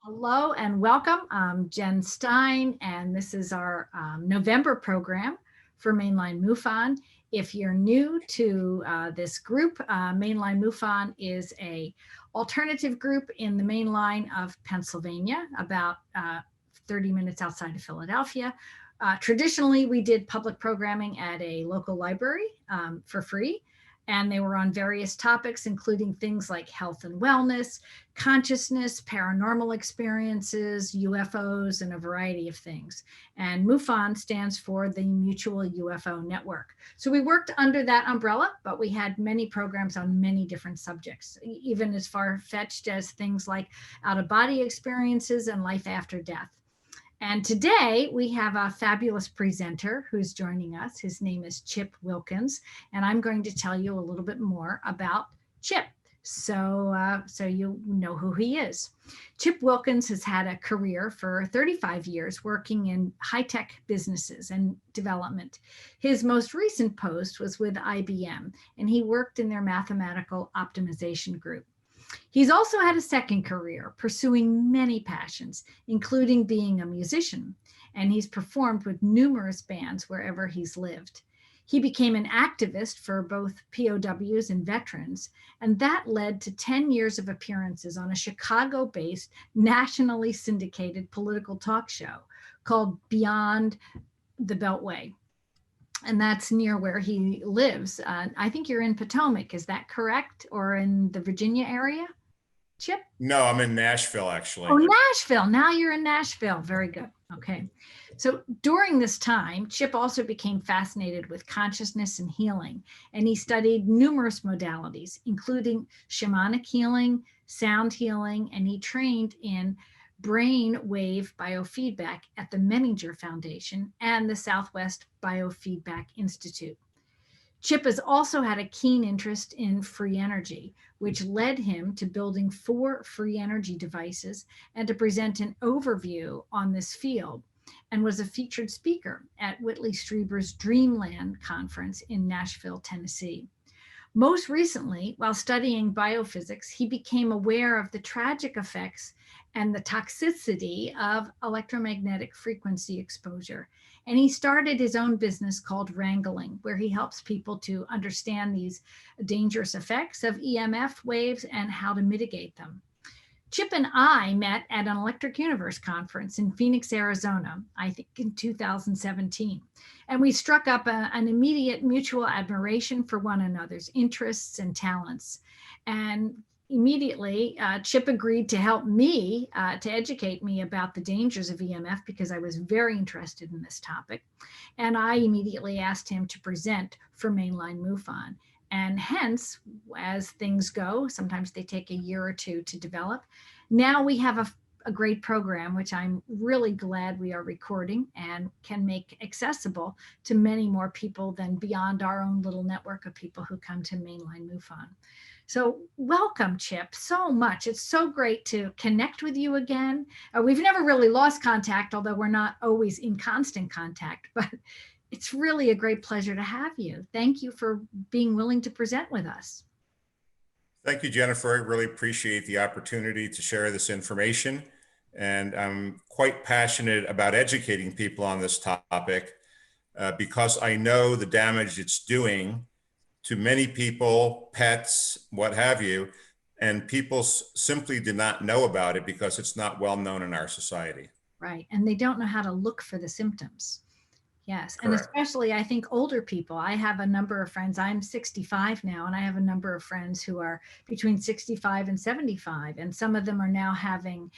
Hello and welcome. I'm Jen Stein, and this is our November program for Mainline MUFON. If you're new to this group, Mainline MUFON is a alternative group in the main line of Pennsylvania, about 30 minutes outside of Philadelphia. Traditionally, we did public programming at a local library for free. And they were on various topics, including things like health and wellness, consciousness, paranormal experiences, UFOs, and a variety of things. And MUFON stands for the Mutual UFO Network. So we worked under that umbrella, but we had many programs on many different subjects, even as far-fetched as things like out-of-body experiences and life after death. And today we have a fabulous presenter who's joining us. His name is Chip Wilkins, and I'm going to tell you a little bit more about Chip. So you know who he is. Chip Wilkins has had a career for 35 years working in high-tech businesses and development. His most recent post was with IBM, and he worked in their mathematical optimization group. He's also had a second career, pursuing many passions, including being a musician, and he's performed with numerous bands wherever he's lived. He became an activist for both POWs and veterans, and that led to 10 years of appearances on a Chicago-based, nationally syndicated political talk show called Beyond the Beltway. And that's near where he lives. I think you're in Potomac, is that correct? Or in the Virginia area, Chip? No, I'm in Nashville, actually. Oh, Nashville. Now you're in Nashville. Very good. Okay. So during this time, Chip also became fascinated with consciousness and healing, and he studied numerous modalities, including shamanic healing, sound healing, and he trained in brain wave biofeedback at the Menninger Foundation and the Southwest Biofeedback Institute. Chip has also had a keen interest in free energy, which led him to building 4 free energy devices and to present an overview on this field, and was a featured speaker at Whitley Strieber's Dreamland Conference in Nashville, Tennessee. Most recently, while studying biophysics, he became aware of the tragic effects and the toxicity of electromagnetic frequency exposure. And he started his own business called Wrangling, where he helps people to understand these dangerous effects of EMF waves and how to mitigate them. Chip and I met at an Electric Universe conference in Phoenix, Arizona, I think in 2017. And we struck up an immediate mutual admiration for one another's interests and talents. And immediately, Chip agreed to help me, to educate me about the dangers of EMF, because I was very interested in this topic. And I immediately asked him to present for Mainline MUFON. And hence, as things go, sometimes they take a year or two to develop. Now we have a great program, which I'm really glad we are recording and can make accessible to many more people than beyond our own little network of people who come to Mainline MUFON. So welcome, Chip, so much. It's so great to connect with you again. We've never really lost contact, although we're not always in constant contact, but it's really a great pleasure to have you. Thank you for being willing to present with us. Thank you, Jennifer. I really appreciate the opportunity to share this information. And I'm quite passionate about educating people on this topic because I know the damage it's doing to many people, pets, what have you, and people simply do not know about it because it's not well known in our society. Right, and they don't know how to look for the symptoms. Yes, and Correct. especially I think older people. I have a number of friends, I'm 65 now, and I have a number of friends who are between 65 and 75. And some of them are now having,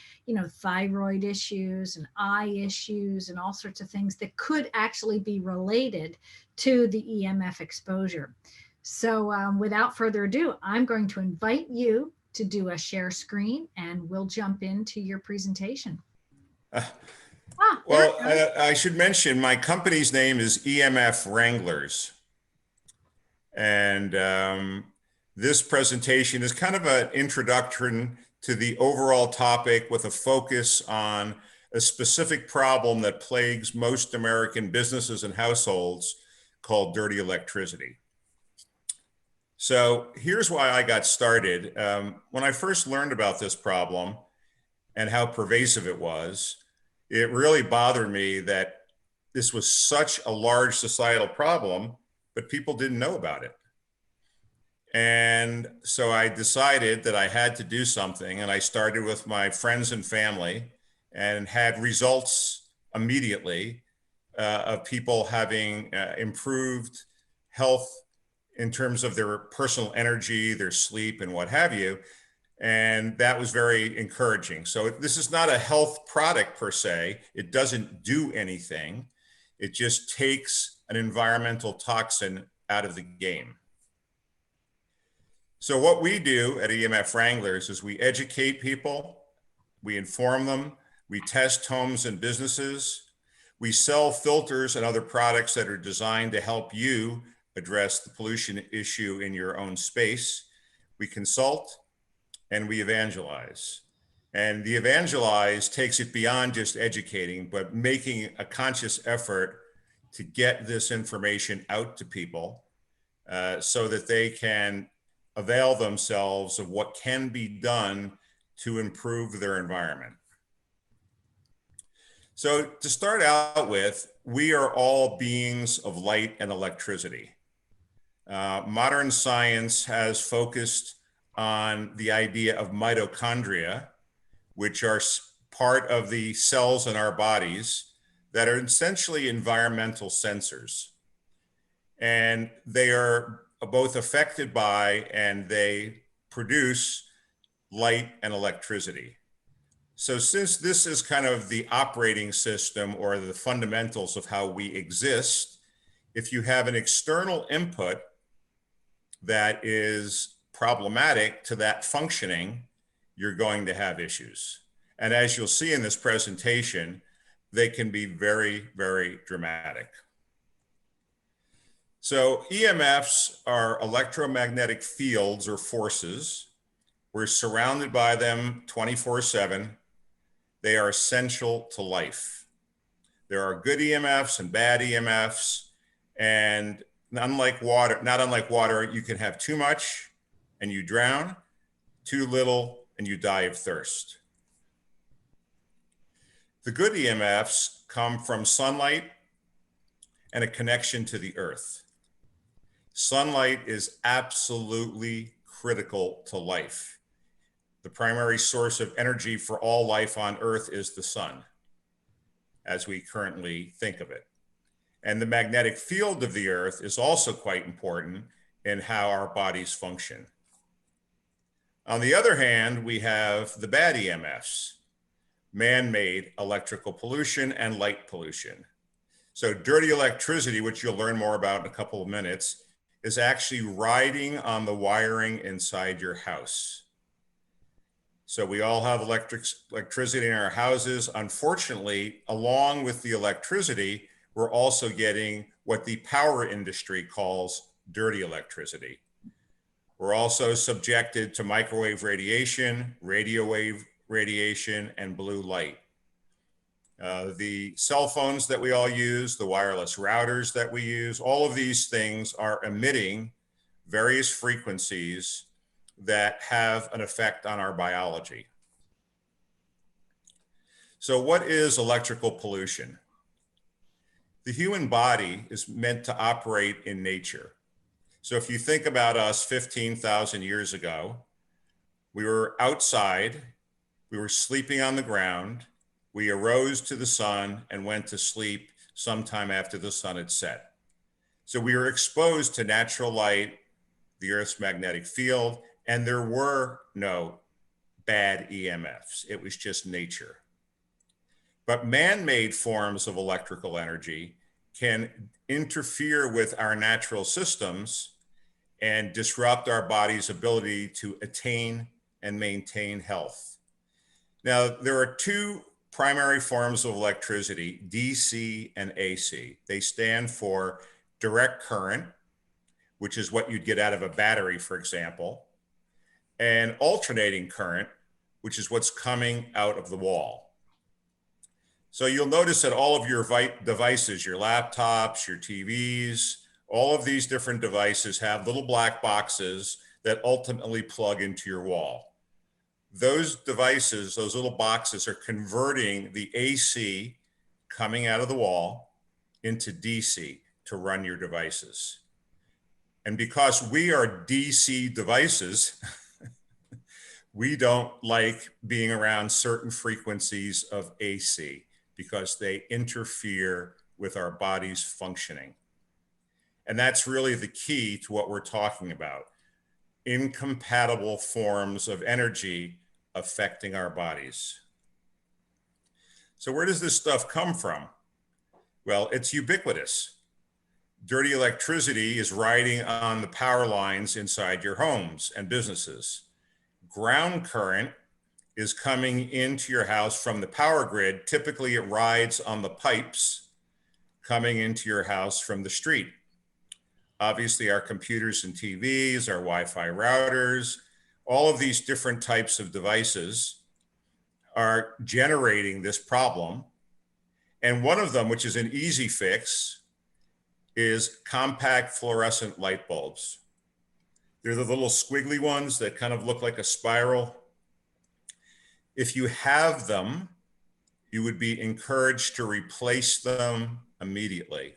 thyroid issues and eye issues and all sorts of things that could actually be related to the EMF exposure. So without further ado, I'm going to invite you to do a share screen and we'll jump into your presentation. Well, I should mention my company's name is EMF Wranglers. And this presentation is kind of an introduction to the overall topic with a focus on a specific problem that plagues most American businesses and households called dirty electricity. So here's why I got started. When I first learned about this problem, and how pervasive it was, it really bothered me that this was such a large societal problem, but people didn't know about it. And so I decided that I had to do something, and I started with my friends and family and had results immediately of people having improved health in terms of their personal energy, their sleep, and what have you. And that was very encouraging. So this is not a health product per se. It doesn't do anything. It just takes an environmental toxin out of the game. So what we do at EMF Wranglers is we educate people, we inform them, we test homes and businesses, we sell filters and other products that are designed to help you address the pollution issue in your own space. We consult and we evangelize. And the evangelize takes it beyond just educating, but making a conscious effort to get this information out to people so that they can avail themselves of what can be done to improve their environment. So to start out with, we are all beings of light and electricity. Modern science has focused on the idea of mitochondria, which are part of the cells in our bodies that are essentially environmental sensors. And they are both affected by and they produce light and electricity. So since this is kind of the operating system or the fundamentals of how we exist, if you have an external input that is problematic to that functioning, you're going to have issues. And as you'll see in this presentation, they can be very, very dramatic. So EMFs are electromagnetic fields or forces. We're surrounded by them 24/7. They are essential to life. There are good EMFs and bad EMFs, and not unlike water, you can have too much and you drown, too little and you die of thirst. The good EMFs come from sunlight and a connection to the earth. Sunlight is absolutely critical to life. The primary source of energy for all life on Earth is the sun, as we currently think of it. And the magnetic field of the Earth is also quite important in how our bodies function. On the other hand, we have the bad EMFs, man-made electrical pollution and light pollution. So dirty electricity, which you'll learn more about in a couple of minutes, is actually riding on the wiring inside your house. So we all have electricity in our houses. Unfortunately, along with the electricity, we're also getting what the power industry calls dirty electricity. We're also subjected to microwave radiation, radio wave radiation, and blue light. The cell phones that we all use, the wireless routers that we use, all of these things are emitting various frequencies that have an effect on our biology. So what is electrical pollution? The human body is meant to operate in nature. So if you think about us 15,000 years ago, we were outside, we were sleeping on the ground, we arose to the sun and went to sleep sometime after the sun had set. So we were exposed to natural light, the Earth's magnetic field, and there were no bad EMFs. It was just nature. But man-made forms of electrical energy can interfere with our natural systems and disrupt our body's ability to attain and maintain health. Now, there are two primary forms of electricity, DC and AC. They stand for direct current, which is what you'd get out of a battery, for example, and alternating current, which is what's coming out of the wall. So you'll notice that all of your devices, your laptops, your TVs, all of these different devices have little black boxes that ultimately plug into your wall. those devices, those little boxes, are converting the AC coming out of the wall into DC to run your devices. And because we are DC devices, we don't like being around certain frequencies of AC because they interfere with our body's functioning. And that's really the key to what we're talking about: incompatible forms of energy affecting our bodies. So where does this stuff come from? Well, it's ubiquitous. Dirty electricity is riding on the power lines inside your homes and businesses. Ground current is coming into your house from the power grid. Typically, it rides on the pipes coming into your house from the street. Obviously, our computers and TVs, our Wi-Fi routers, all of these different types of devices are generating this problem. And one of them, which is an easy fix, is compact fluorescent light bulbs. They're the little squiggly ones that kind of look like a spiral. If you have them, you would be encouraged to replace them immediately.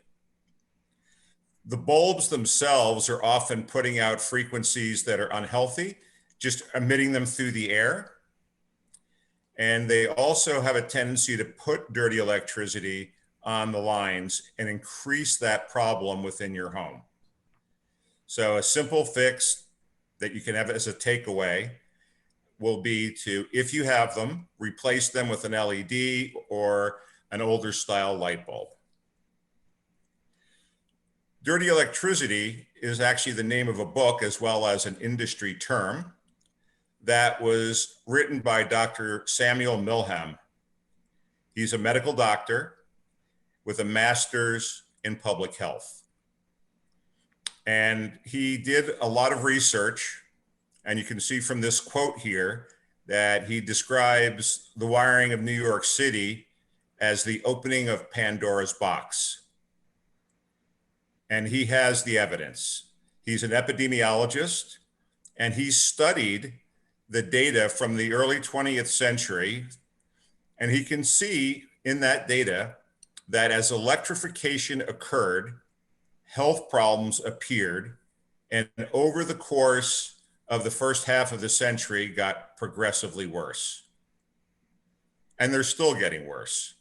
The bulbs themselves are often putting out frequencies that are unhealthy, just emitting them through the air. And they also have a tendency to put dirty electricity on the lines and increase that problem within your home. So a simple fix that you can have as a takeaway will be to, if you have them, replace them with an LED or an older style light bulb. Dirty electricity is actually the name of a book as well as an industry term that was written by Dr. Samuel Milham. He's a medical doctor with a master's in public health. And he did a lot of research, and you can see from this quote here that he describes the wiring of New York City as the opening of Pandora's box. And he has the evidence. He's an epidemiologist, and he studied the data from the early 20th century, and he can see in that data that as electrification occurred, health problems appeared, and over the course of the first half of the century got progressively worse. And they're still getting worse.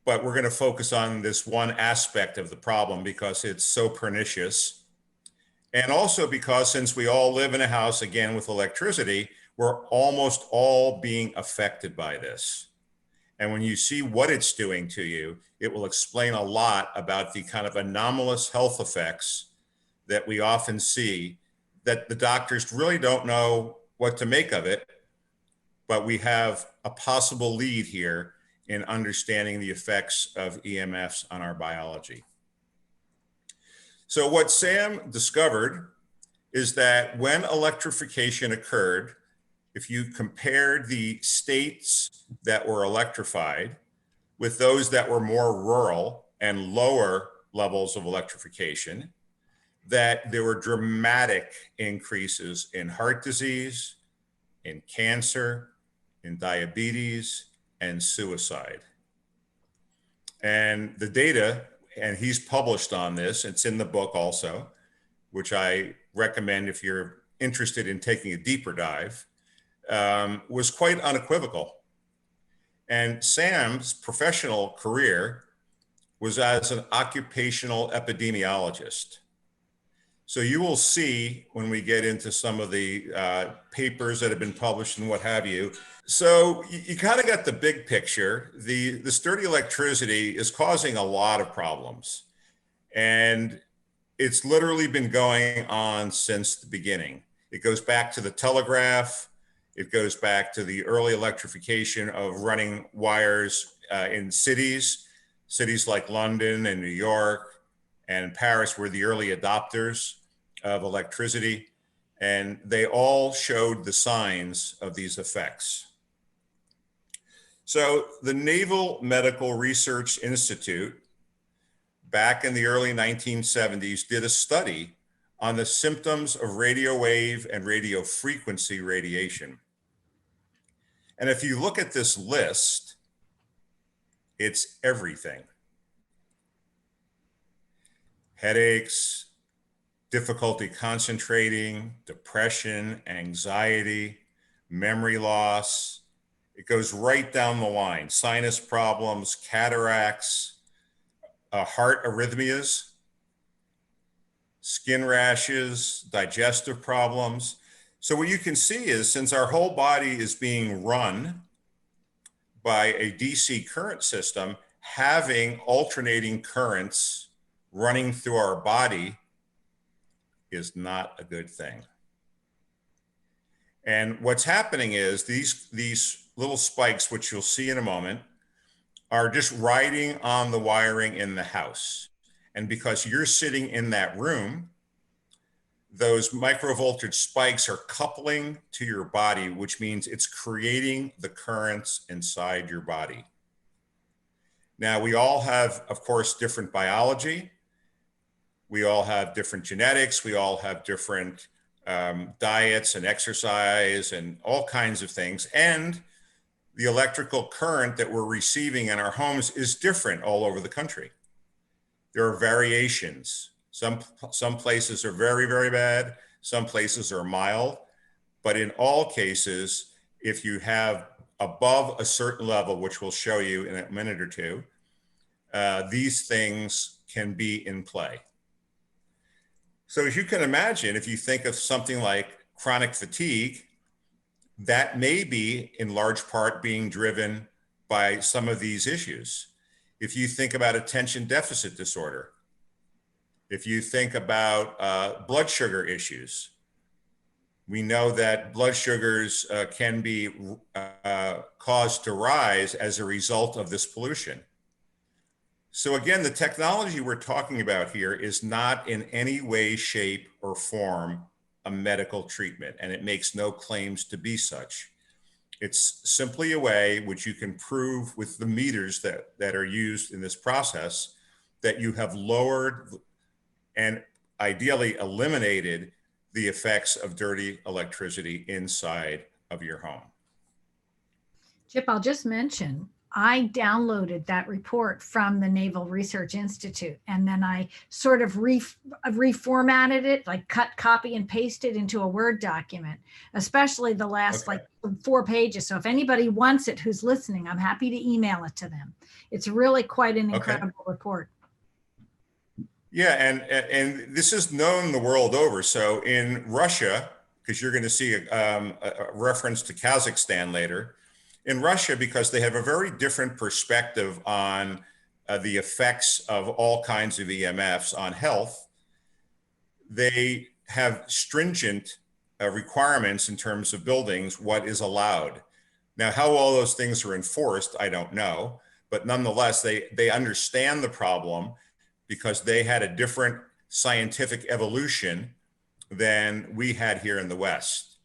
But we're going to focus on this one aspect of the problem because it's so pernicious. And also because since we all live in a house, again, with electricity, we're almost all being affected by this. And when you see what it's doing to you, it will explain a lot about the kind of anomalous health effects that we often see that the doctors really don't know what to make of it. But we have a possible lead here in understanding the effects of EMFs on our biology. So what Sam discovered is that when electrification occurred, if you compared the states that were electrified with those that were more rural and lower levels of electrification, that there were dramatic increases in heart disease, in cancer, in diabetes, and suicide. And the data, and he's published on this, it's in the book also, which I recommend if you're interested in taking a deeper dive, was quite unequivocal. And Sam's professional career was as an occupational epidemiologist. So you will see when we get into some of the papers that have been published and what have you. So you kind of got the big picture. This dirty electricity is causing a lot of problems. And it's literally been going on since the beginning. It goes back to the telegraph. It goes back to the early electrification of running wires in cities like London and New York and Paris were the early adopters of electricity. And they all showed the signs of these effects. So the Naval Medical Research Institute, back in the early 1970s, did a study on the symptoms of radio wave and radio frequency radiation. And if you look at this list, it's everything. Headaches, difficulty concentrating, depression, anxiety, memory loss. It goes right down the line. Sinus problems, cataracts, heart arrhythmias, skin rashes, digestive problems. So what you can see is, since our whole body is being run by a DC current system, having alternating currents running through our body is not a good thing. And what's happening is these little spikes, which you'll see in a moment, are just riding on the wiring in the house. And because you're sitting in that room, those microvoltage spikes are coupling to your body, which means it's creating the currents inside your body. Now, we all have, of course, different biology. We all have different genetics. We all have different diets and exercise and all kinds of things. And the electrical current that we're receiving in our homes is different all over the country. There are variations. Some places are very, very bad. Some places are mild. But in all cases, if you have above a certain level, which we'll show you in a minute or two, these things can be in play. So as you can imagine, if you think of something like chronic fatigue, that may be in large part being driven by some of these issues. If you think about attention deficit disorder, if you think about blood sugar issues, we know that blood sugars can be caused to rise as a result of this pollution. So again, the technology we're talking about here is not in any way, shape, or form a medical treatment, and it makes no claims to be such. It's simply a way which you can prove with the meters that are used in this process that you have lowered and ideally eliminated the effects of dirty electricity inside of your home. Chip, I'll just mention, I downloaded that report from the Naval Research Institute, and then I sort of reformatted it, like cut, copy, and paste it into a Word document, especially the last like 4 pages. So if anybody wants it who's listening, I'm happy to email it to them. It's really quite an incredible report. Yeah, and this is known the world over. So in Russia, because you're going to see a reference to Kazakhstan later, in Russia, because they have a very different perspective on the effects of all kinds of EMFs on health, they have stringent requirements in terms of buildings, what is allowed. Now, how all those things are enforced, I don't know, but nonetheless, they understand the problem because they had a different scientific evolution than we had here in the West.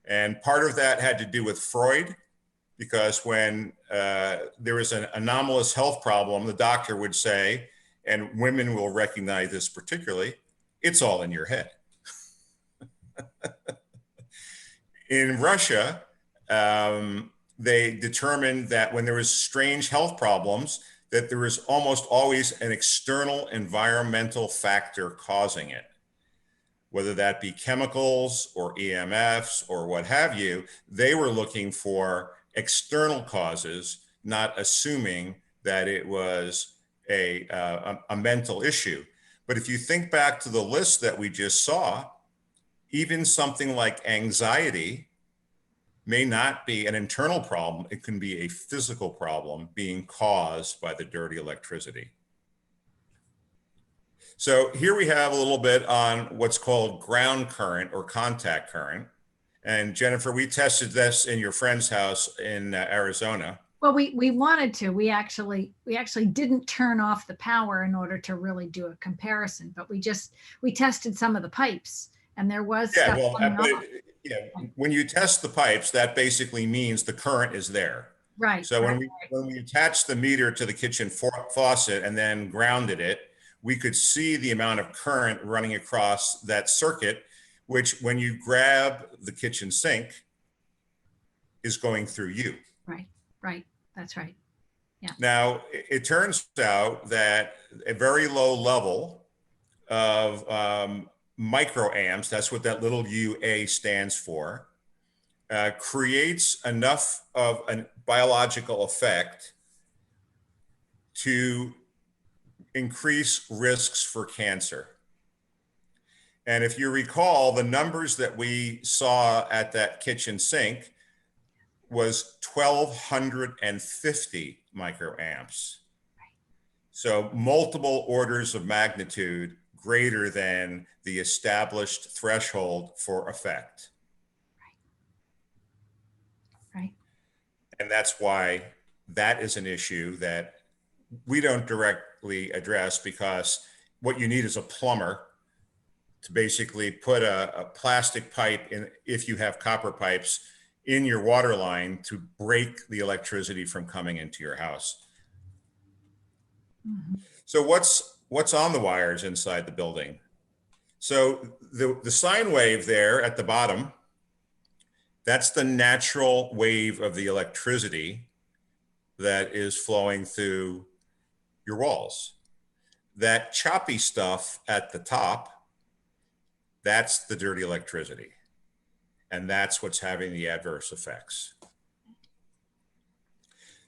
And part of that had to do with Freud, because when there was an anomalous health problem, the doctor would say, and women will recognize this particularly, it's all in your head. In Russia, they determined that when there was strange health problems, that there was almost always an external environmental factor causing it. Whether that be chemicals or EMFs or what have you, they were looking for external causes, not assuming that it was a mental issue. But if you think back to the list that we just saw, even something like anxiety may not be an internal problem. It can be a physical problem being caused by the dirty electricity. So here we have a little bit on what's called ground current or contact current. And Jennifer, we tested this in your friend's house in Arizona. Well, we wanted to. We actually didn't turn off the power in order to really do a comparison, but we tested some of the pipes, and there was stuff coming off. When you test the pipes, that basically means the current is there. Right. So when we attached the meter to the kitchen faucet and then grounded it, we could see the amount of current running across that circuit, which when you grab the kitchen sink, is going through you. Right, right. That's right. Yeah. Now, it turns out that a very low level of microamps, that's what that little UA stands for, creates enough of a biological effect to increase risks for cancer. And if you recall, the numbers that we saw at that kitchen sink was 1,250 microamps. So multiple orders of magnitude greater than the established threshold for effect. Right. And that's why that is an issue that we don't directly address, because what you need is a plumber to basically put a plastic pipe in, if you have copper pipes, in your water line to break the electricity from coming into your house. Mm-hmm. So what's on the wires inside the building? So the sine wave there at the bottom, that's the natural wave of the electricity that is flowing through your walls. That choppy stuff at the top, that's the dirty electricity. And that's what's having the adverse effects.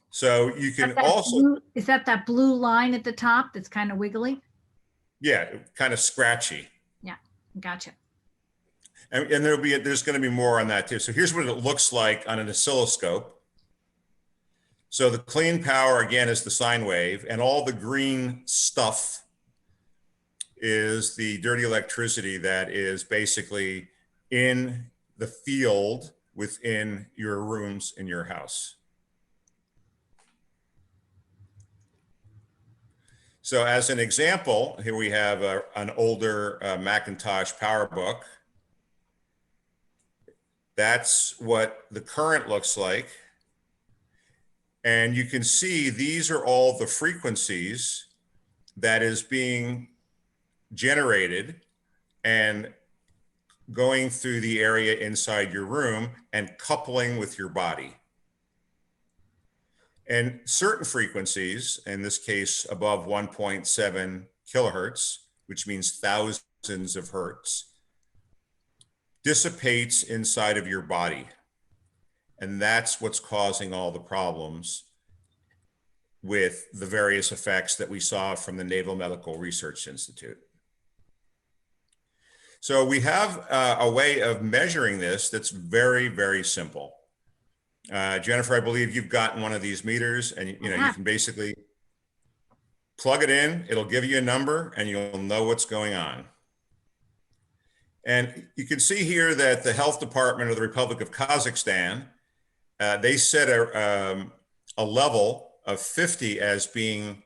So you can also... Is that blue line at the top that's kind of wiggly? Yeah, kind of scratchy. Yeah, gotcha. And there's going to be more on that too. So here's what it looks like on an oscilloscope. So the clean power, again, is the sine wave, and all the green stuff is the dirty electricity that is basically in the field within your rooms in your house. So as an example, here we have an older Macintosh PowerBook. That's what the current looks like. And you can see these are all the frequencies that is being generated and going through the area inside your room and coupling with your body. And certain frequencies, in this case above 1.7 kilohertz, which means thousands of hertz, dissipates inside of your body. And that's what's causing all the problems with the various effects that we saw from the Naval Medical Research Institute. So we have a way of measuring this that's very, very simple. Jennifer, I believe you've gotten one of these meters, and you can basically plug it in, it'll give you a number, and you'll know what's going on. And you can see here that the Health Department of the Republic of Kazakhstan, they set a level of 50 as being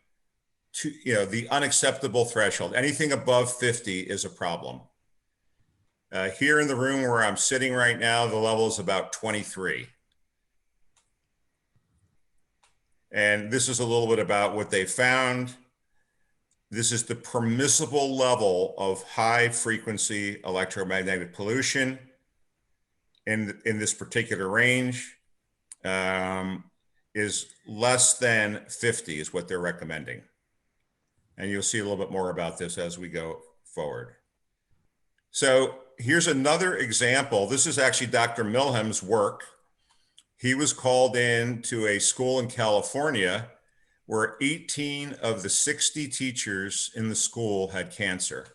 the unacceptable threshold. Anything above 50 is a problem. Here in the room where I'm sitting right now, the level is about 23. And this is a little bit about what they found. This is the permissible level of high frequency electromagnetic pollution in this particular range. Is less than 50 is what they're recommending. And you'll see a little bit more about this as we go forward. So here's another example. This is actually Dr. Milham's work. He was called in to a school in California where 18 of the 60 teachers in the school had cancer.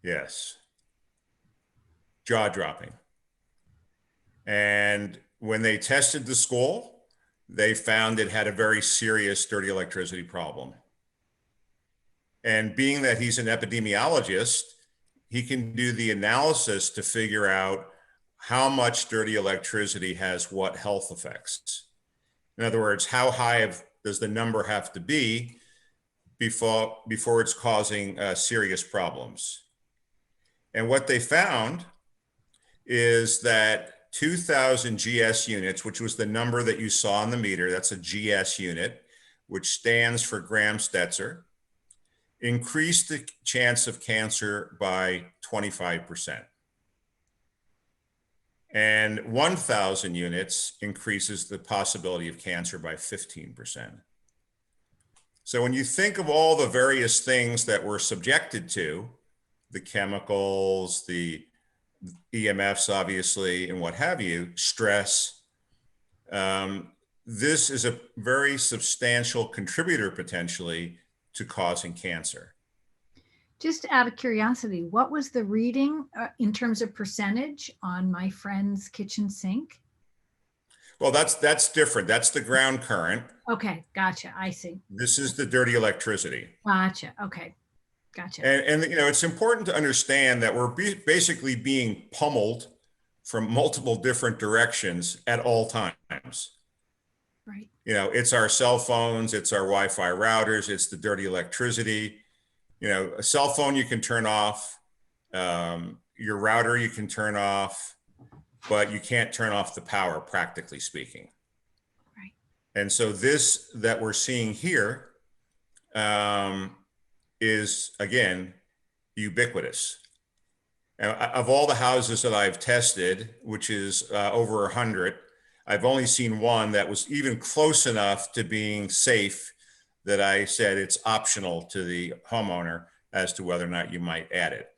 Yes. Jaw-dropping. And when they tested the school, they found it had a very serious dirty electricity problem. And being that he's an epidemiologist, he can do the analysis to figure out how much dirty electricity has what health effects. In other words, how high does the number have to be before it's causing serious problems? And what they found is that 2,000 GS units, which was the number that you saw on the meter, that's a GS unit, which stands for Gram-Stetzer, increased the chance of cancer by 25%. and 1,000 units increases the possibility of cancer by 15%. So when you think of all the various things that we're subjected to, the chemicals, the EMFs, obviously, and what have you, stress, this is a very substantial contributor potentially to causing cancer. Just out of curiosity, what was the reading in terms of percentage on my friend's kitchen sink? Well, that's different. That's the ground current. Okay, gotcha. I see. This is the dirty electricity. Gotcha. Okay, gotcha. And you know, it's important to understand that we're basically being pummeled from multiple different directions at all times. Right. You know, it's our cell phones, it's our Wi-Fi routers, it's the dirty electricity. You know, a cell phone you can turn off, your router you can turn off, but you can't turn off the power, practically speaking. Right. And so this that we're seeing here is, again, ubiquitous. Of all the houses that I've tested, which is over 100, I've only seen one that was even close enough to being safe that I said it's optional to the homeowner as to whether or not you might add it.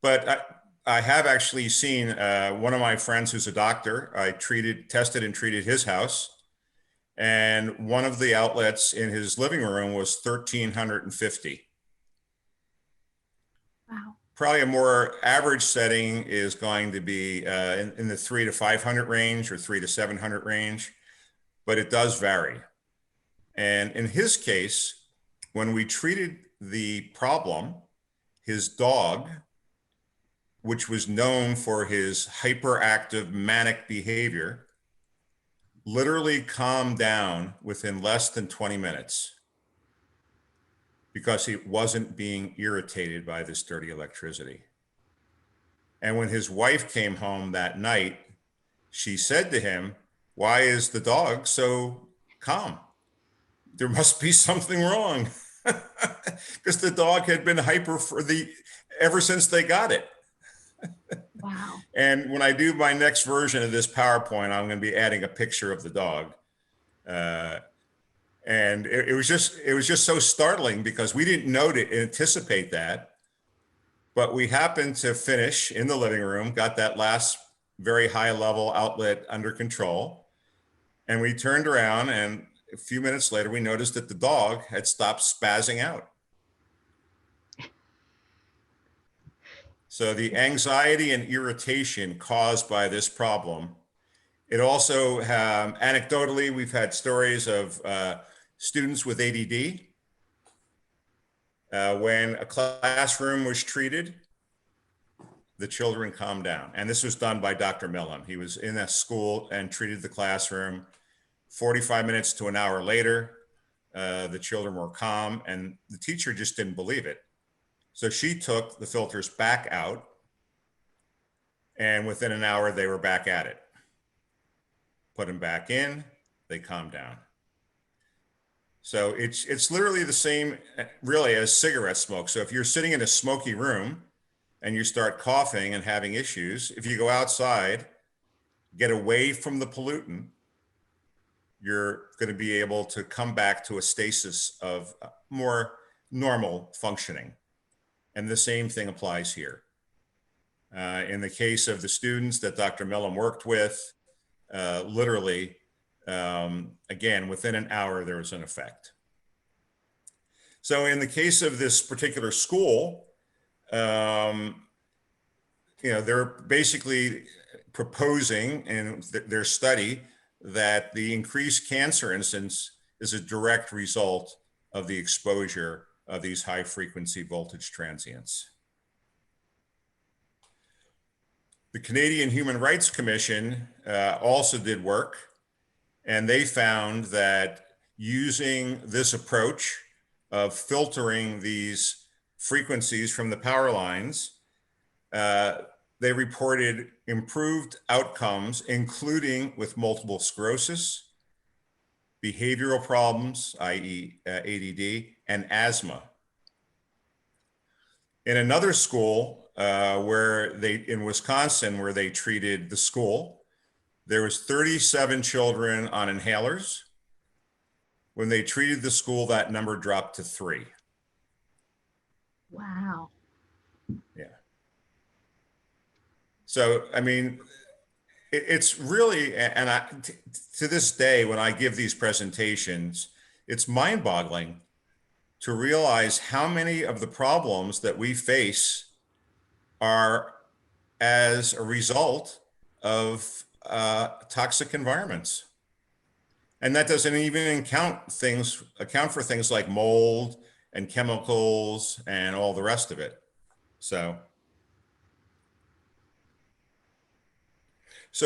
But I have actually seen one of my friends who's a doctor. I tested and treated his house. And one of the outlets in his living room was 1,350. Wow. Probably a more average setting is going to be in the 300 to 500 range or 300 to 700 range, but it does vary. And in his case, when we treated the problem, his dog, which was known for his hyperactive manic behavior, literally calmed down within less than 20 minutes because he wasn't being irritated by this dirty electricity. And when his wife came home that night, she said to him, "Why is the dog so calm? There must be something wrong." Because the dog had been hyper ever since they got it. Wow. And when I do my next version of this PowerPoint, I'm going to be adding a picture of the dog. And it was just so startling because we didn't know to anticipate that. But we happened to finish in the living room, got that last very high level outlet under control. And we turned around, and a few minutes later, we noticed that the dog had stopped spazzing out. So the anxiety and irritation caused by this problem. It also, anecdotally, we've had stories of students with ADD. When a classroom was treated, the children calmed down. And this was done by Dr. Millam. He was in a school and treated the classroom. 45 minutes to an hour later, the children were calm, and the teacher just didn't believe it. So she took the filters back out, and within an hour, they were back at it. Put them back in, they calmed down. So it's literally the same, really, as cigarette smoke. So if you're sitting in a smoky room and you start coughing and having issues, if you go outside, get away from the pollutant, you're going to be able to come back to a stasis of more normal functioning. And the same thing applies here. In the case of the students that Dr. Millam worked with, literally, again, within an hour, there was an effect. So in the case of this particular school, they're basically proposing in their study that the increased cancer incidence is a direct result of the exposure of these high frequency voltage transients. The Canadian Human Rights Commission also did work, and they found that using this approach of filtering these frequencies from the power lines, they reported improved outcomes, including with multiple sclerosis, behavioral problems, i.e. ADD, and asthma. In another school, in Wisconsin, where they treated the school. There was 37 children on inhalers. When they treated the school, that number dropped to 3. Wow. Yeah. So, I mean, it's really, and to this day, when I give these presentations, it's mind-boggling to realize how many of the problems that we face are as a result of toxic environments. And that doesn't even account for things like mold and chemicals and all the rest of it. So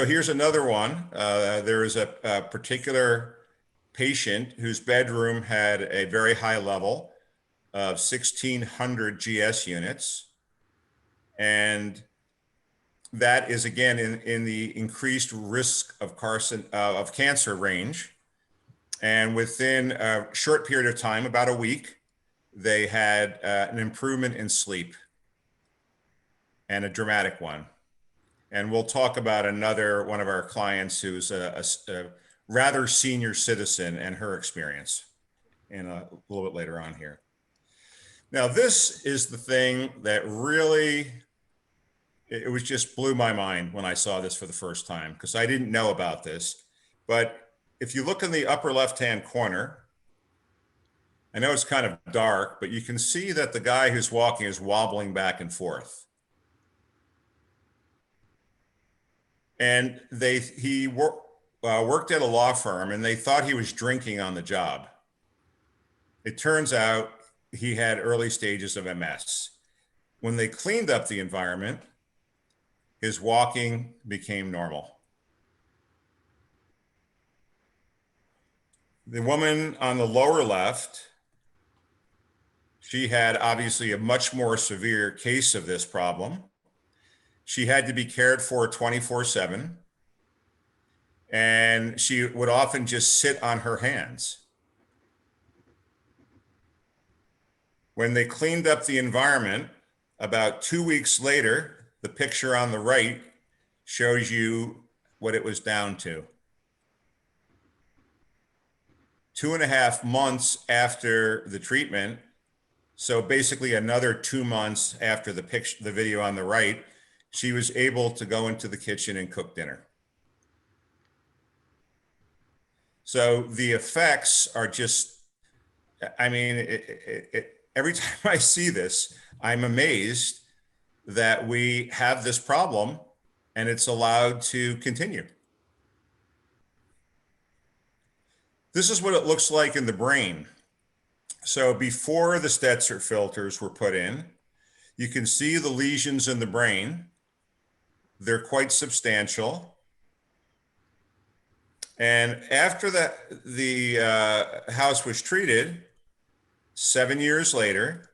here's another one. There is a particular patient whose bedroom had a very high level of 1,600 GS units. And that is, again, in the increased risk of cancer range. And within a short period of time, about a week, they had an improvement in sleep, and a dramatic one. And we'll talk about another one of our clients who's a rather senior citizen and her experience in a little bit later on here. Now, this is the thing that really, it was just blew my mind when I saw this for the first time, because I didn't know about this. But if you look in the upper left-hand corner, I know it's kind of dark, but you can see that the guy who's walking is wobbling back and forth. And he worked at a law firm, and they thought he was drinking on the job. It turns out he had early stages of MS. When they cleaned up the environment, his walking became normal. The woman on the lower left, she had obviously a much more severe case of this problem. She had to be cared for 24/7, and she would often just sit on her hands. When they cleaned up the environment, about 2 weeks later, the picture on the right shows you what it was down to. 2.5 months after the treatment, so basically another 2 months after the video on the right, she was able to go into the kitchen and cook dinner. So the effects are just, I mean, every time I see this, I'm amazed that we have this problem and it's allowed to continue. This is what it looks like in the brain. So before the Stetzer filters were put in, you can see the lesions in the brain. They're quite substantial. And after the house was treated, 7 years later,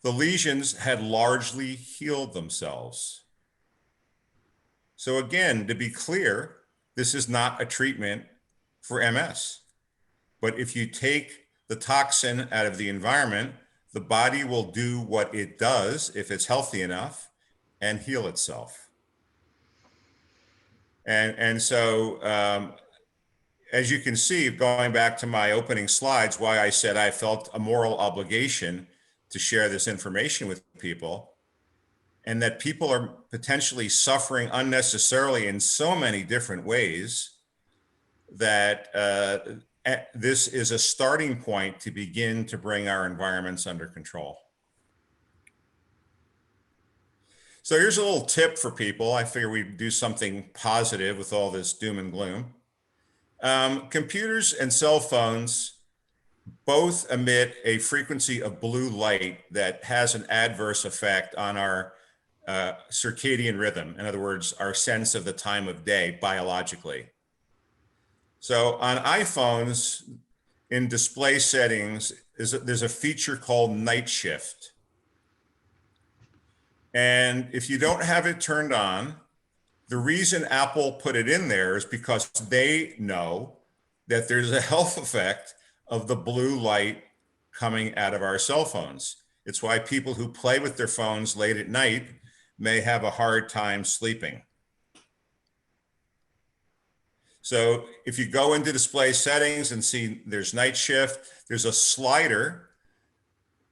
the lesions had largely healed themselves. So again, to be clear, this is not a treatment for MS. But if you take the toxin out of the environment, the body will do what it does if it's healthy enough and heal itself. And so, as you can see, going back to my opening slides, why I said I felt a moral obligation to share this information with people, and that people are potentially suffering unnecessarily in so many different ways, that this is a starting point to begin to bring our environments under control. So here's a little tip for people. I figure we'd do something positive with all this doom and gloom. Computers and cell phones both emit a frequency of blue light that has an adverse effect on our circadian rhythm. In other words, our sense of the time of day biologically. So on iPhones, in display settings, there's a feature called night shift. And if you don't have it turned on, the reason Apple put it in there is because they know that there's a health effect of the blue light coming out of our cell phones. It's why people who play with their phones late at night may have a hard time sleeping. So if you go into display settings and see there's night shift, there's a slider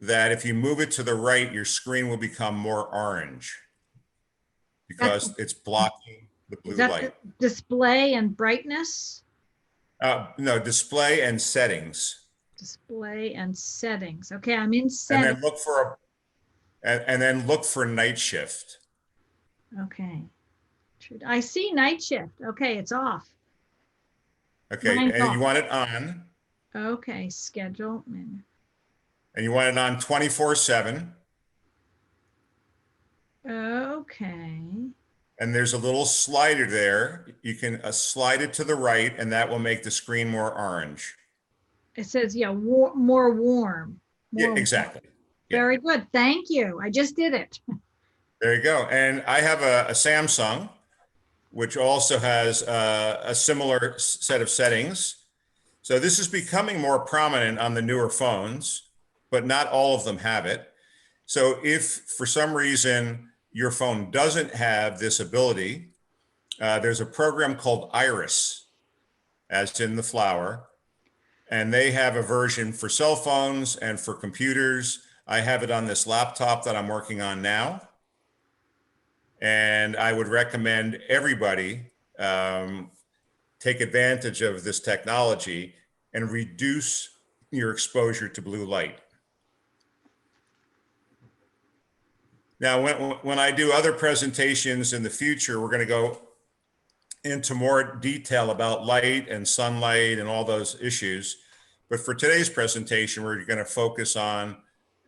that if you move it to the right, your screen will become more orange because it's blocking the blue Is that light. the display and brightness? No, display and settings. Display and settings. Okay, I'm in And settings. then look for and then look for night shift. Okay. I see night shift. Okay, it's off. Okay, Mine's and off. you want it on. Okay, schedule. And you want it on 24/7. Okay. And there's a little slider there. You can slide it to the right, and that will make the screen more orange. It says, yeah, more warm. Yeah, exactly. Yeah. Very good. Thank you. I just did it. There you go. And I have a Samsung, which also has a similar set of settings. So this is becoming more prominent on the newer phones, but not all of them have it. So if for some reason your phone doesn't have this ability, there's a program called Iris, as in the flower, and they have a version for cell phones and for computers. I have it on this laptop that I'm working on now. And I would recommend everybody take advantage of this technology and reduce your exposure to blue light. Now, when I do other presentations in the future, we're going to go into more detail about light and sunlight and all those issues. But for today's presentation, we're going to focus on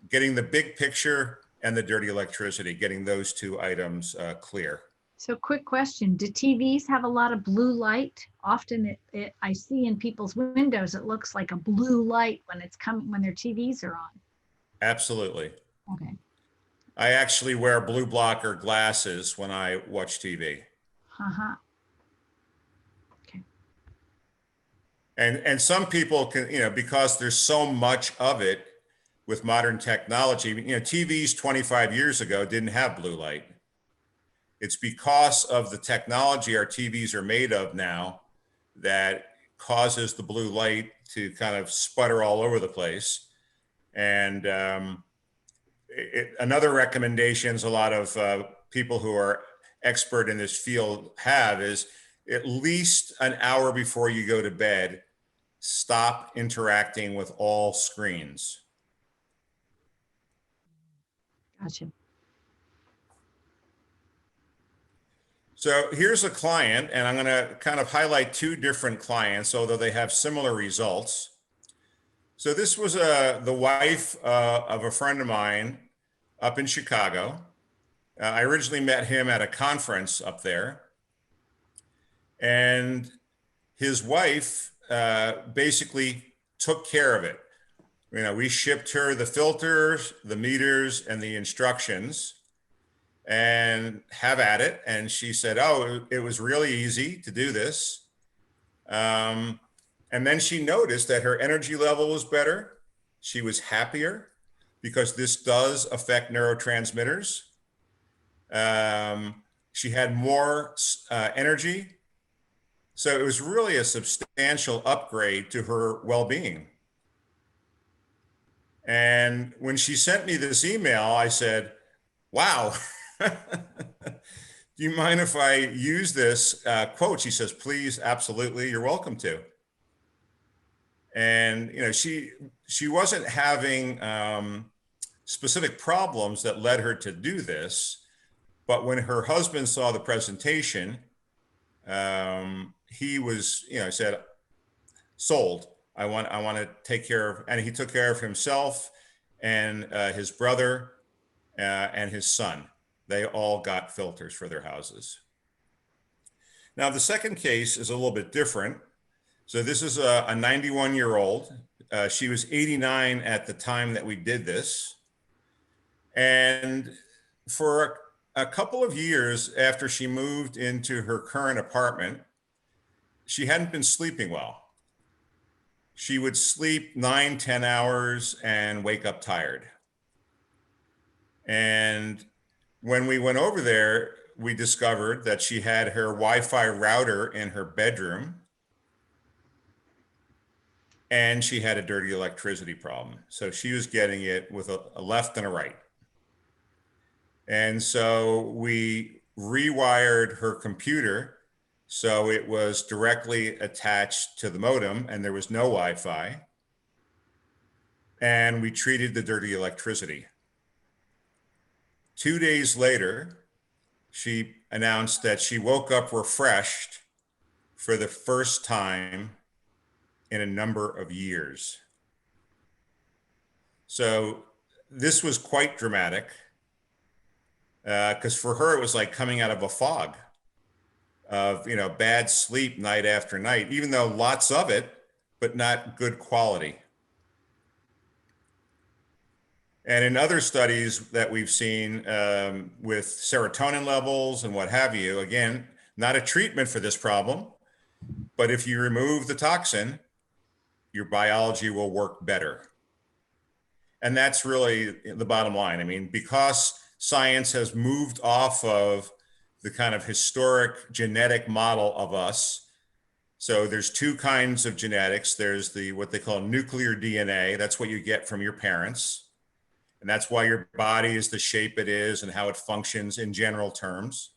getting the big picture and the dirty electricity, getting those two items clear. So quick question, do TVs have a lot of blue light? Often I see in people's windows, it looks like a blue light when it's coming, when their TVs are on. Absolutely. Okay. I actually wear blue blocker glasses when I watch TV. Uh-huh. Okay. And some people can, because there's so much of it with modern technology, TVs 25 years ago didn't have blue light. It's because of the technology our TVs are made of now that causes the blue light to kind of sputter all over the place. And another recommendations a lot of people who are expert in this field have is at least an hour before you go to bed, stop interacting with all screens. Gotcha. So here's a client, and I'm going to kind of highlight two different clients, although they have similar results. So this was the wife of a friend of mine up in Chicago. I originally met him at a conference up there. And his wife basically took care of it. We shipped her the filters, the meters, and the instructions, and have at it. And she said, oh, it was really easy to do this. And then she noticed that her energy level was better. She was happier because this does affect neurotransmitters. She had more energy. So it was really a substantial upgrade to her well-being. And when she sent me this email, I said, wow, do you mind if I use this quote? She says, please, absolutely, you're welcome to. And she wasn't having specific problems that led her to do this, but when her husband saw the presentation, he was, said, sold. I want to take care of, and he took care of himself and his brother and his son. They all got filters for their houses. Now, the second case is a little bit different. So this is a 91-year-old. She was 89 at the time that we did this. And for a couple of years after she moved into her current apartment, she hadn't been sleeping well. She would sleep 9-10 hours and wake up tired. And when we went over there, we discovered that she had her Wi-Fi router in her bedroom, and she had a dirty electricity problem. So she was getting it with a left and a right. And so we rewired her computer so it was directly attached to the modem and there was no Wi-Fi. And we treated the dirty electricity. 2 days later, she announced that she woke up refreshed for the first time in a number of years. So this was quite dramatic because for her, it was like coming out of a fog of, bad sleep night after night, even though lots of it, but not good quality. And in other studies that we've seen with serotonin levels and what have you, again, not a treatment for this problem, but if you remove the toxin, your biology will work better. And that's really the bottom line. I mean, because science has moved off of the kind of historic genetic model of us. So there's two kinds of genetics. There's what they call nuclear DNA. That's what you get from your parents. And that's why your body is the shape it is and how it functions in general terms.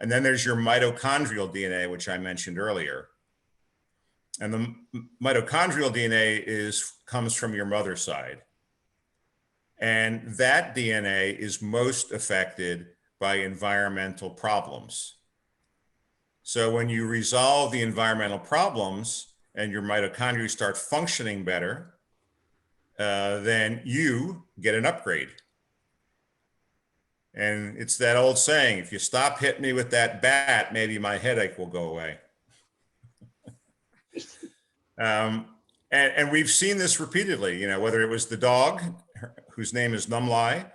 And then there's your mitochondrial DNA, which I mentioned earlier. And the mitochondrial DNA comes from your mother's side. And that DNA is most affected by environmental problems. So when you resolve the environmental problems and your mitochondria start functioning better, then you get an upgrade. And it's that old saying, if you stop hitting me with that bat, maybe my headache will go away. And we've seen this repeatedly, whether it was the dog, whose name is Numlai,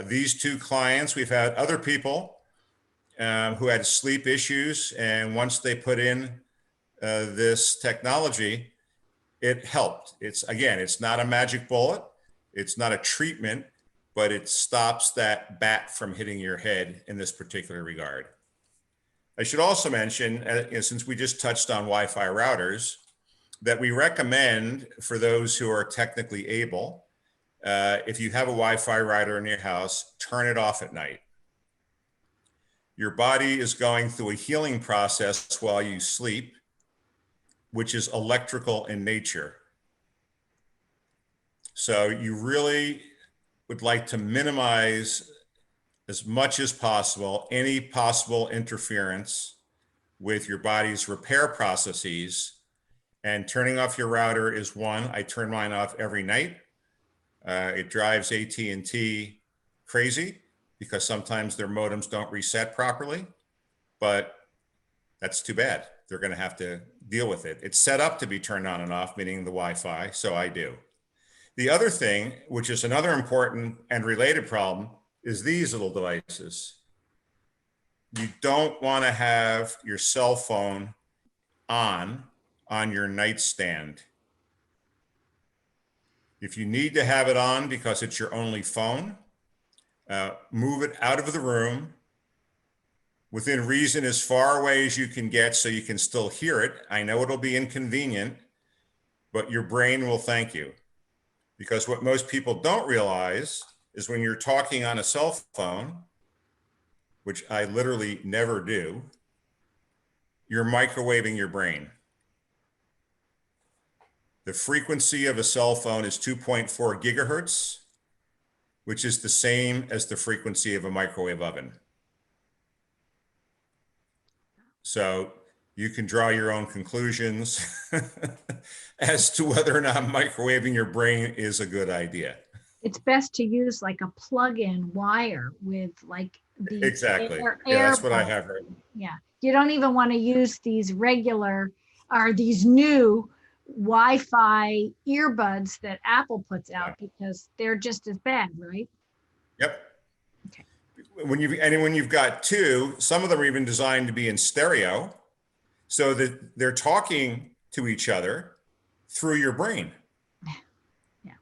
these two clients, we've had other people who had sleep issues. And once they put in this technology, it helped. It's not a magic bullet. It's not a treatment, but it stops that bat from hitting your head in this particular regard. I should also mention, since we just touched on Wi-Fi routers, that we recommend for those who are technically able, if you have a Wi-Fi router in your house, turn it off at night. Your body is going through a healing process while you sleep, which is electrical in nature. So you really would like to minimize as much as possible any possible interference with your body's repair processes. And turning off your router is one. I turn mine off every night. It drives AT&T crazy because sometimes their modems don't reset properly, but that's too bad. They're going to have to deal with it. It's set up to be turned on and off, meaning the Wi-Fi, so I do. The other thing, which is another important and related problem, is these little devices. You don't want to have your cell phone on your nightstand. If you need to have it on because it's your only phone, move it out of the room within reason, as far away as you can get so you can still hear it. I know it'll be inconvenient, but your brain will thank you. Because what most people don't realize is when you're talking on a cell phone, which I literally never do, you're microwaving your brain. The frequency of a cell phone is 2.4 gigahertz, which is the same as the frequency of a microwave oven. So you can draw your own conclusions as to whether or not microwaving your brain is a good idea. It's best to use like a plug-in wire with like the exactly. air That's what I have heard. Yeah, you don't even want to use these regular or these new Wi-Fi earbuds that Apple puts out because they're just as bad, right? Yep. Okay. When you've got two, some of them are even designed to be in stereo, so that they're talking to each other through your brain. Yeah.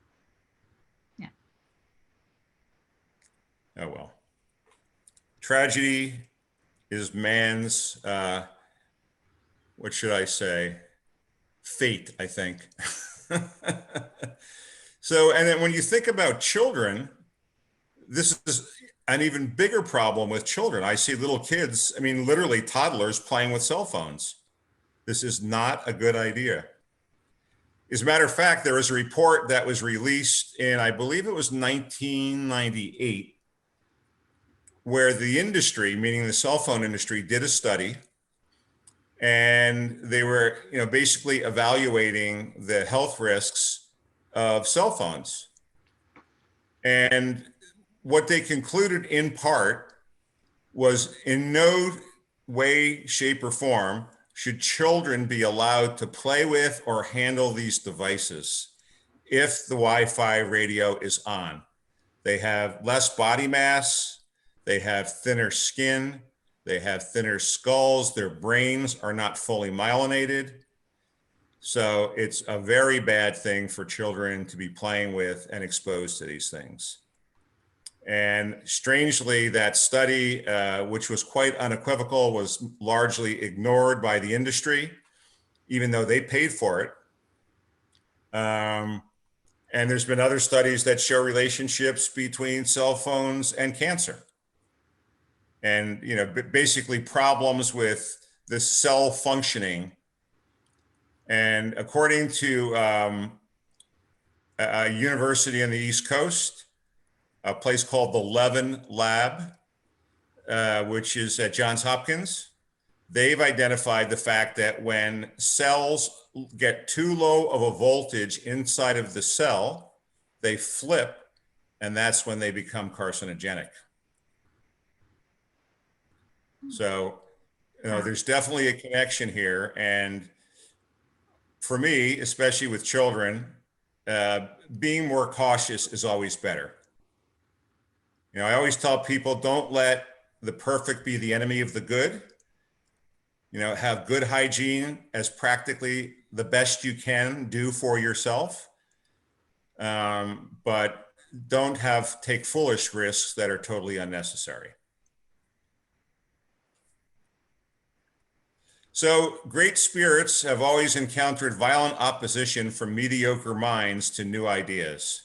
Oh well. Tragedy is man's, what should I say? Fate, I think. So, and then when you think about children, this is an even bigger problem with children. I see little kids, I mean, literally toddlers playing with cell phones. This is not a good idea. As a matter of fact, there was a report that was released in, I believe it was 1998, where the industry, meaning the cell phone industry, did a study, and they were, basically evaluating the health risks of cell phones. And what they concluded in part was in no way, shape, or form should children be allowed to play with or handle these devices if the Wi-Fi radio is on. They have less body mass, they have thinner skin, they have thinner skulls, their brains are not fully myelinated. So it's a very bad thing for children to be playing with and exposed to these things. And strangely, that study, which was quite unequivocal, was largely ignored by the industry, even though they paid for it. And there's been other studies that show relationships between cell phones and cancer. And, basically problems with the cell functioning. And according to a university on the East Coast, a place called the Levin Lab, which is at Johns Hopkins, they've identified the fact that when cells get too low of a voltage inside of the cell, they flip, and that's when they become carcinogenic. So, there's definitely a connection here. And for me, especially with children, being more cautious is always better. I always tell people, don't let the perfect be the enemy of the good. Have good hygiene as practically the best you can do for yourself. But don't take foolish risks that are totally unnecessary. So great spirits have always encountered violent opposition from mediocre minds to new ideas.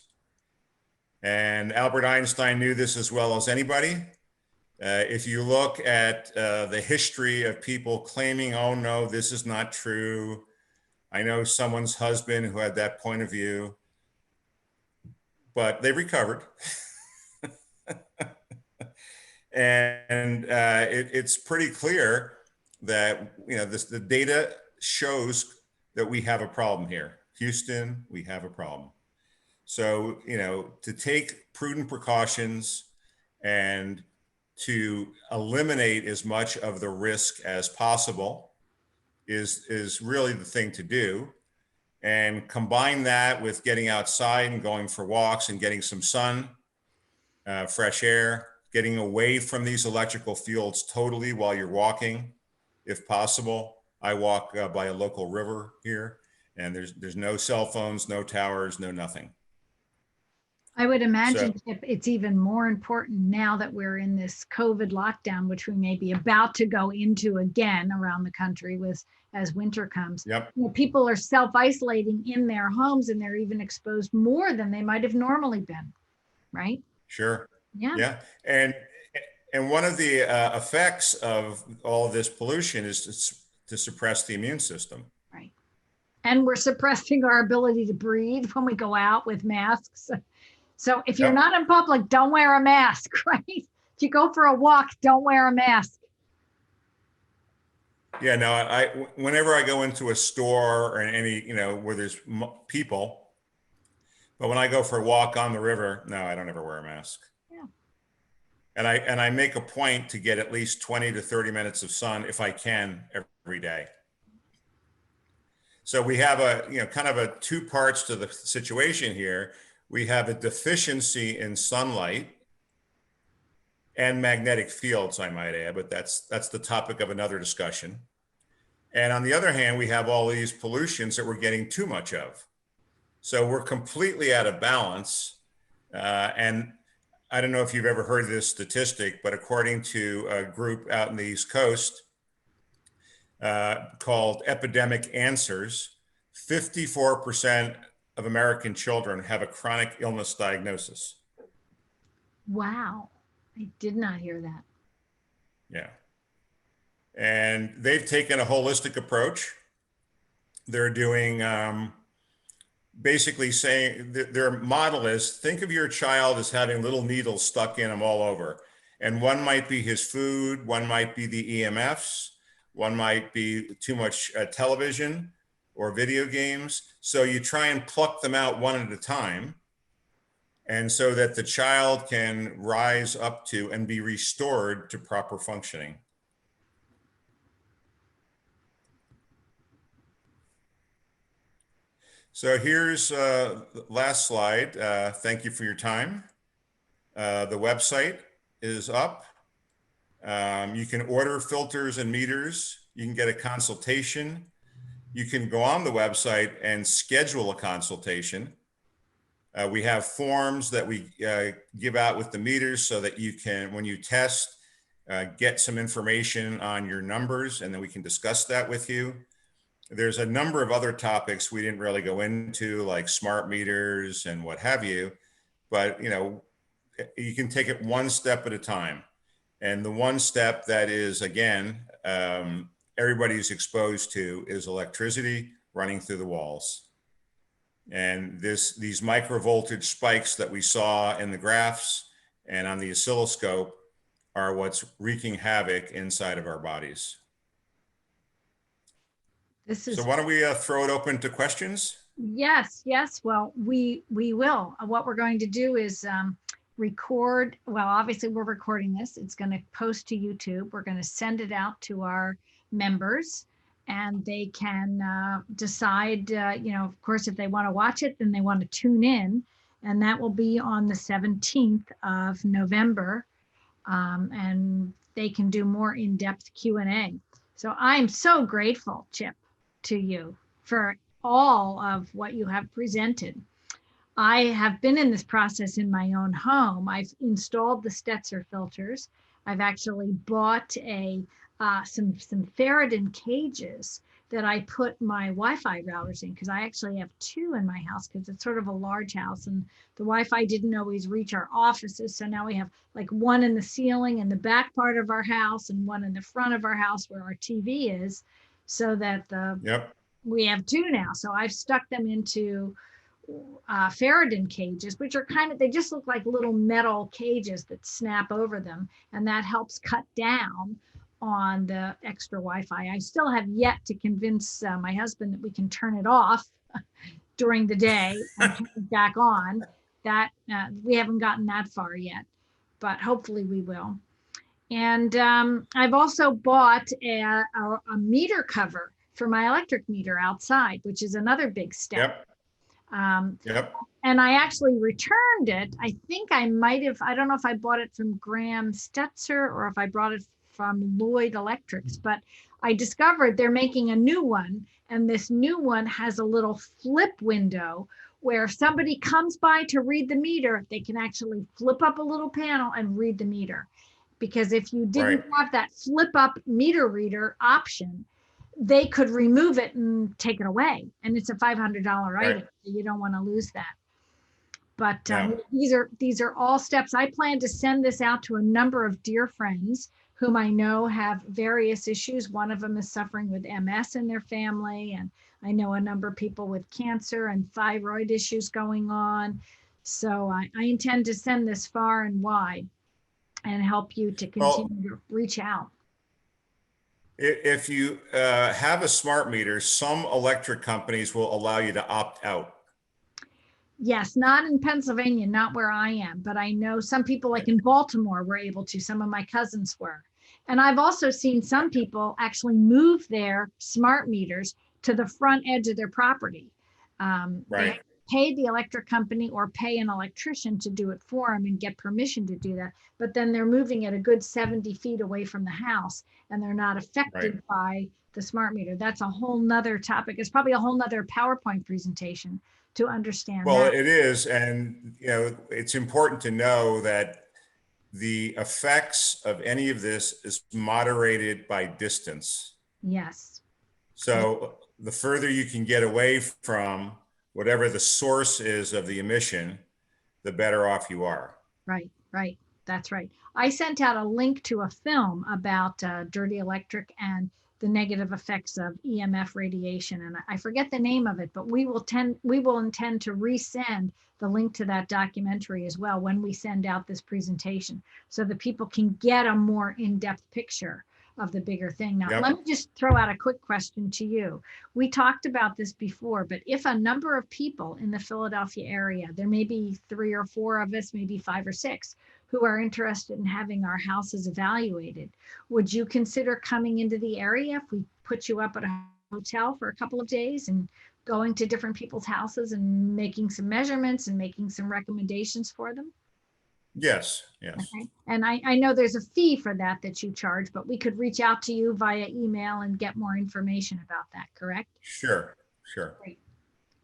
And Albert Einstein knew this as well as anybody. If you look at the history of people claiming, oh no, this is not true. I know someone's husband who had that point of view, but they recovered. And it's pretty clear that, the data shows that we have a problem here. Houston, we have a problem. So, to take prudent precautions and to eliminate as much of the risk as possible is really the thing to do. And combine that with getting outside and going for walks and getting some sun, fresh air, getting away from these electrical fields totally while you're walking, if possible. I walk by a local river here, and there's no cell phones, no towers, no nothing. I would imagine it's even more important now that we're in this COVID lockdown, which we may be about to go into again around the country as winter comes. Yep. People are self-isolating in their homes, and they're even exposed more than they might have normally been, right? Sure. Yeah. Yeah. And one of the effects of all of this pollution is to suppress the immune system. Right. And we're suppressing our ability to breathe when we go out with masks. So if you're not in public, don't wear a mask, right? If you go for a walk, don't wear a mask. Yeah, no, whenever I go into a store or any, where there's people, but when I go for a walk on the river, no, I don't ever wear a mask. Yeah. And I make a point to get at least 20 to 30 minutes of sun if I can every day. So we have kind of a two parts to the situation here. We have a deficiency in sunlight and magnetic fields, I might add, but that's the topic of another discussion. And on the other hand, we have all these pollutions that we're getting too much of. So we're completely out of balance. And I don't know if you've ever heard this statistic, but according to a group out in the East Coast called Epidemic Answers, 54% of American children have a chronic illness diagnosis. Wow. I did not hear that. Yeah. And they've taken a holistic approach. They're doing basically saying their model is, think of your child as having little needles stuck in them all over. And one might be his food, one might be the EMFs, one might be too much television or video games. So you try and pluck them out one at a time. And so that the child can rise up to and be restored to proper functioning. So here's the last slide. Thank you for your time. The website is up. You can order filters and meters. You can get a consultation. You can go on the website and schedule a consultation. We have forms that we give out with the meters so that you can, when you test, get some information on your numbers, and then we can discuss that with you. There's a number of other topics we didn't really go into, like smart meters and what have you, but you can take it one step at a time. And the one step that is, again, everybody's exposed to is electricity running through the walls. And these micro voltage spikes that we saw in the graphs and on the oscilloscope are what's wreaking havoc inside of our bodies. So why don't we throw it open to questions? Yes. Well, we will. What we're going to do is record. Well, obviously we're recording this. It's going to post to YouTube. We're going to send it out to our members, and they can decide, of course, if they want to watch it, then they want to tune in. And that will be on the 17th of November. And they can do more in-depth Q&A. So I'm so grateful, Chip, to you for all of what you have presented. I have been in this process in my own home. I've installed the Stetzer filters. I've actually bought some Faraday cages that I put my Wi-Fi routers in, because I actually have two in my house because it's sort of a large house and the Wi-Fi didn't always reach our offices. So now we have like one in the ceiling in the back part of our house and one in the front of our house where our TV is, so that we have two now. So I've stuck them into Faraday cages, which are they just look like little metal cages that snap over them. And that helps cut down on the extra Wi-Fi. I still have yet to convince my husband that we can turn it off during the day and turn it back on. That we haven't gotten that far yet, but hopefully we will. And I've also bought a meter cover for my electric meter outside, which is another big step. And I actually returned it. I think I might have, I don't know if I bought it from Graham Stetzer or if I brought it from Lloyd Electrics, but I discovered they're making a new one. And this new one has a little flip window where if somebody comes by to read the meter, they can actually flip up a little panel and read the meter. Because if you didn't have that flip up meter reader option, they could remove it and take it away. And it's a $500 item. So you don't want to lose that. But these are all steps. I plan to send this out to a number of dear friends whom I know have various issues. One of them is suffering with MS in their family. And I know a number of people with cancer and thyroid issues going on. So I intend to send this far and wide and help you to continue to reach out. If you have a smart meter, some electric companies will allow you to opt out. Yes, not in Pennsylvania, not where I am, but I know some people like in Baltimore were able to, some of my cousins were. And I've also seen some people actually move their smart meters to the front edge of their property. They pay the electric company or pay an electrician to do it for them and get permission to do that. But then they're moving it a good 70 feet away from the house and they're not affected by the smart meter. That's a whole nother topic. It's probably a whole nother PowerPoint presentation. to understand Well, that. it is. And, you know, it's important to know that the effects of any of this is moderated by distance. Yes. So the further you can get away from whatever the source is of the emission, the better off you are. Right, right. That's right. I sent out a link to a film about dirty electric and the negative effects of EMF radiation, and I forget the name of it, but we will intend to resend the link to that documentary as well when we send out this presentation, so that people can get a more in-depth picture of the bigger thing. Now, Yep. let me just throw out a quick question to you. We talked about this before, but if a number of people in the Philadelphia area, there may be 3 or 4 of us, maybe 5 or 6, who are interested in having our houses evaluated, would you consider coming into the area if we put you up at a hotel for a couple of days and going to different people's houses and making some measurements and making some recommendations for them? Yes, yes. Okay. And I know there's a fee for that you charge, but we could reach out to you via email and get more information about that, correct? Sure, sure. Great,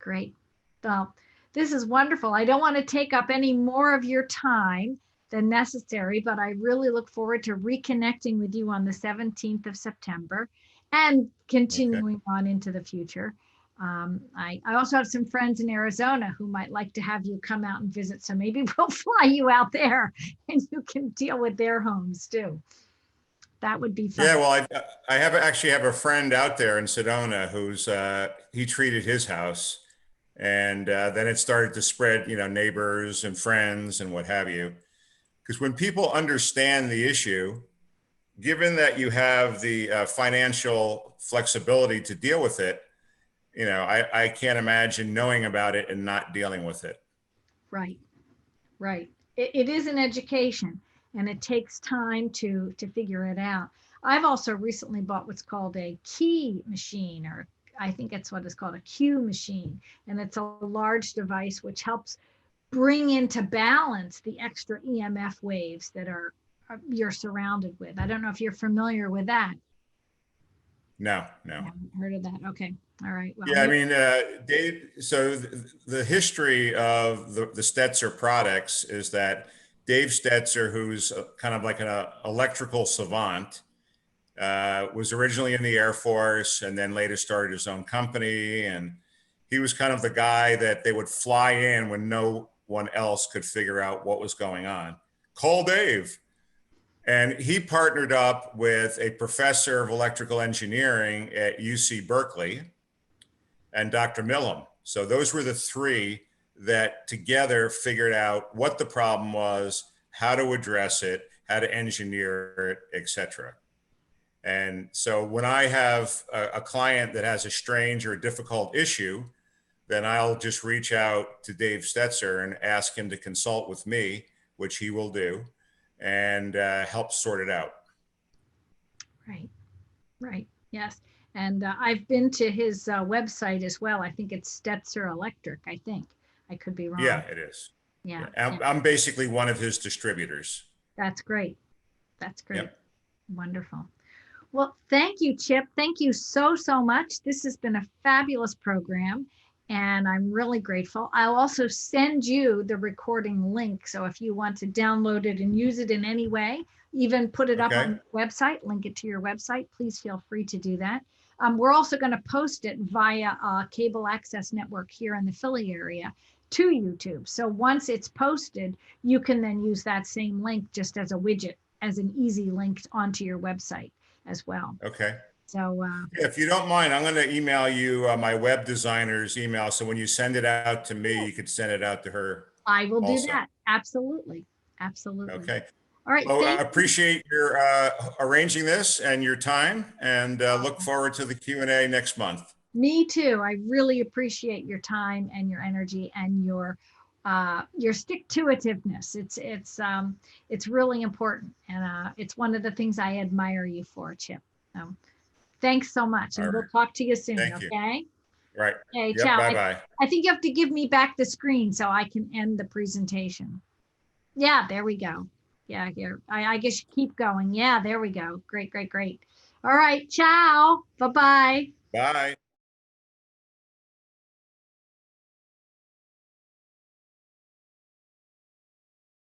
great. Well, this is wonderful. I don't want to take up any more of your time than necessary, but I really look forward to reconnecting with you on the 17th of September and continuing on into the future. I also have some friends in Arizona who might like to have you come out and visit. So maybe we'll fly you out there and you can deal with their homes too. That would be fun. Yeah, well, I actually have a friend out there in Sedona who's he treated his house, and then it started to spread, you know, neighbors and friends and what have you. Because when people understand the issue, given that you have the financial flexibility to deal with it, you know, I can't imagine knowing about it and not dealing with it. Right, right. It is an education, and it takes time to figure it out. I've also recently bought what's called a key machine, or I think it's what is called a Q machine. And it's a large device which helps bring into balance the extra EMF waves that you're surrounded with. I don't know if you're familiar with that. No. I haven't heard of that. Okay. All right. Well, Yeah, I mean, Dave, so the history of the Stetzer products is that Dave Stetzer, who's kind of like an electrical savant, was originally in the Air Force and then later started his own company. And he was kind of the guy that they would fly in when no one else could figure out what was going on. Call Dave. And he partnered up with a professor of electrical engineering at UC Berkeley and Dr. Millam. So those were the 3 that together figured out what the problem was, how to address it, how to engineer it, etc. And so when I have a client that has a strange or a difficult issue, then I'll just reach out to Dave Stetzer and ask him to consult with me, which he will do, and help sort it out. Right, right, yes. And I've been to his website as well. I think it's Stetzer Electric, I think. I could be wrong. Yeah, it is. Yeah. I'm basically one of his distributors. That's great. That's great. Yep. Wonderful. Well, thank you, Chip. Thank you so much. This has been a fabulous program, and I'm really grateful. I'll also send you the recording link. So if you want to download it and use it in any way, even put it up on the website, link it to your website, please feel free to do that. We're also going to post it via cable access network here in the Philly area to YouTube. So once it's posted, you can then use that same link just as a widget, as an easy link onto your website as well. Okay. So if you don't mind, I'm going to email you my web designer's email. So when you send it out to me, you could send it out to her. I will do that. Absolutely. Absolutely. Okay. All right. Well, I appreciate your arranging this and your time, and look forward to the Q&A next month. Me too. I really appreciate your time and your energy and your stick-to-itiveness. It's really important, and it's one of the things I admire you for, Chip. Thanks so much, and we'll talk to you soon. Thank you. Okay. Right. Okay. Yep, Ciao. bye-bye. I think you have to give me back the screen so I can end the presentation. Yeah, there we go. Yeah, here. I guess you keep going. Yeah, there we go. Great. All right. Ciao. Bye-bye. Bye.